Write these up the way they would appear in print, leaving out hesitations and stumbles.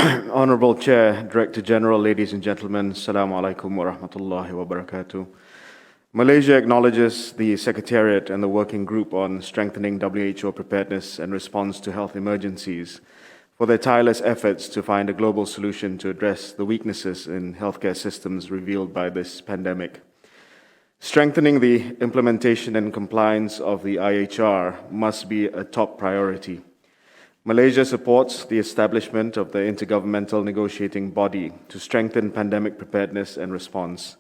Honorable Chair, Director General, ladies and gentlemen, Assalamu alaikum wa rahmatullahi wa barakatuh. Malaysia acknowledges the Secretariat and the Working Group on Strengthening WHO Preparedness and Response to Health Emergencies for their tireless efforts to find a global solution to address the weaknesses in healthcare systems revealed by this pandemic. Strengthening the implementation and compliance of the IHR must be a top priority. Malaysia supports the establishment of the Intergovernmental Negotiating Body to strengthen pandemic preparedness and response.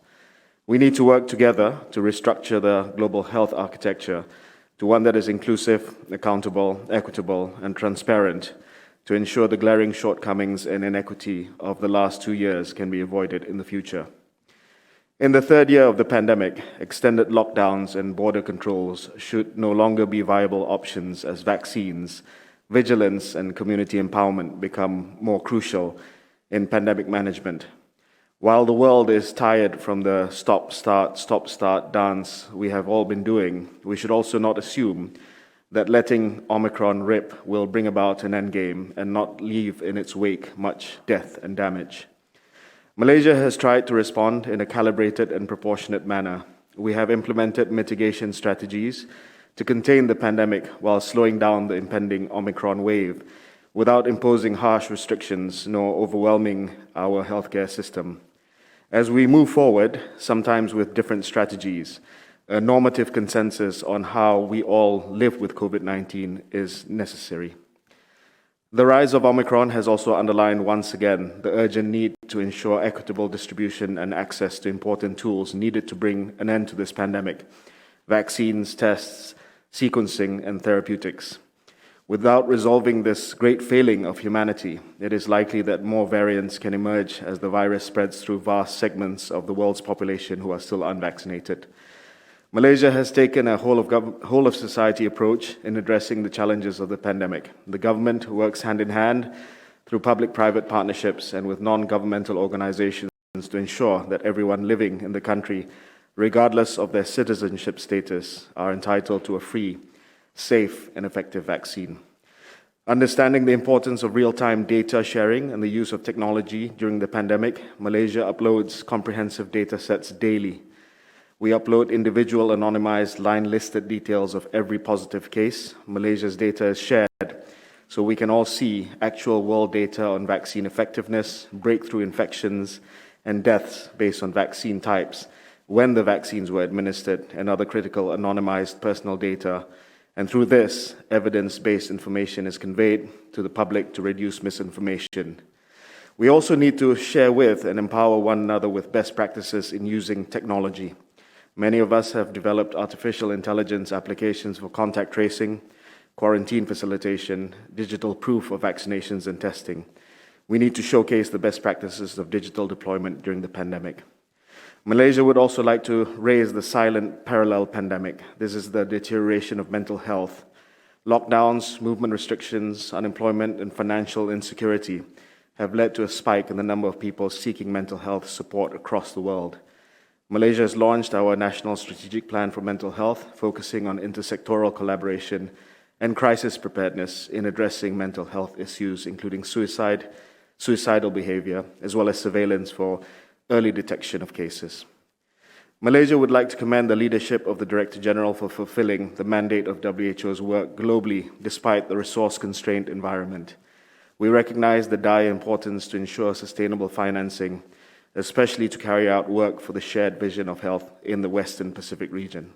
We need to work together to restructure the global health architecture to one that is inclusive, accountable, equitable, and transparent to ensure the glaring shortcomings and inequity of the last 2 years can be avoided in the future. In the third year of the pandemic, extended lockdowns and border controls should no longer be viable options as vaccines, vigilance, and community empowerment become more crucial in pandemic management. While the world is tired from the stop-start dance we have all been doing, we should also not assume that letting Omicron rip will bring about an endgame and not leave in its wake much death and damage. Malaysia has tried to respond in a calibrated and proportionate manner. We have implemented mitigation strategies to contain the pandemic while slowing down the impending Omicron wave without imposing harsh restrictions nor overwhelming our healthcare system. As we move forward, sometimes with different strategies, a normative consensus on how we all live with COVID-19 is necessary. The rise of Omicron has also underlined once again the urgent need to ensure equitable distribution and access to important tools needed to bring an end to this pandemic: vaccines, tests, sequencing, and therapeutics. Without resolving this great failing of humanity, it is likely that more variants can emerge as the virus spreads through vast segments of the world's population who are still unvaccinated. Malaysia has taken a whole of society approach in addressing the challenges of the pandemic. The government works hand in hand through public-private partnerships and with non-governmental organizations to ensure that everyone living in the country, regardless of their citizenship status, are entitled to a free, safe, and effective vaccine. Understanding the importance of real-time data sharing and the use of technology during the pandemic, Malaysia uploads comprehensive data sets daily. We upload individual anonymized line-listed details of every positive case. Malaysia's data is shared so we can all see actual world data on vaccine effectiveness, breakthrough infections, and deaths based on vaccine types, when the vaccines were administered, and other critical anonymized personal data. And through this, evidence-based information is conveyed to the public to reduce misinformation. We also need to share with and empower one another with best practices in using technology. Many of us have developed artificial intelligence applications for contact tracing, quarantine facilitation, digital proof of vaccinations and testing. We need to showcase the best practices of digital deployment during the pandemic. Malaysia would also like to raise the silent parallel pandemic. This is the deterioration of mental health. Lockdowns, movement restrictions, unemployment, and financial insecurity have led to a spike in the number of people seeking mental health support across the world. Malaysia has launched our National Strategic Plan for Mental Health, focusing on intersectoral collaboration and crisis preparedness in addressing mental health issues, including suicidal behavior, as well as surveillance for early detection of cases. Malaysia would like to commend the leadership of the Director General for fulfilling the mandate of WHO's work globally despite the resource-constrained environment. We recognize the dire importance to ensure sustainable financing, especially to carry out work for the shared vision of health in the Western Pacific region.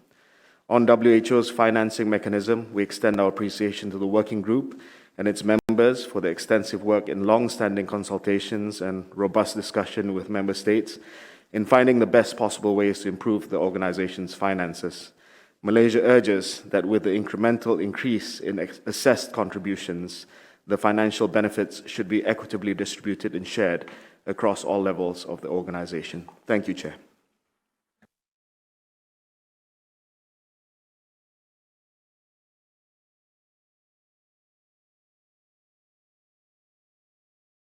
On WHO's financing mechanism, we extend our appreciation to the working group and its members for the extensive work in long-standing consultations and robust discussion with member states in finding the best possible ways to improve the organization's finances. Malaysia urges that with the incremental increase in assessed contributions, the financial benefits should be equitably distributed and shared across all levels of the organization. Thank you, Chair.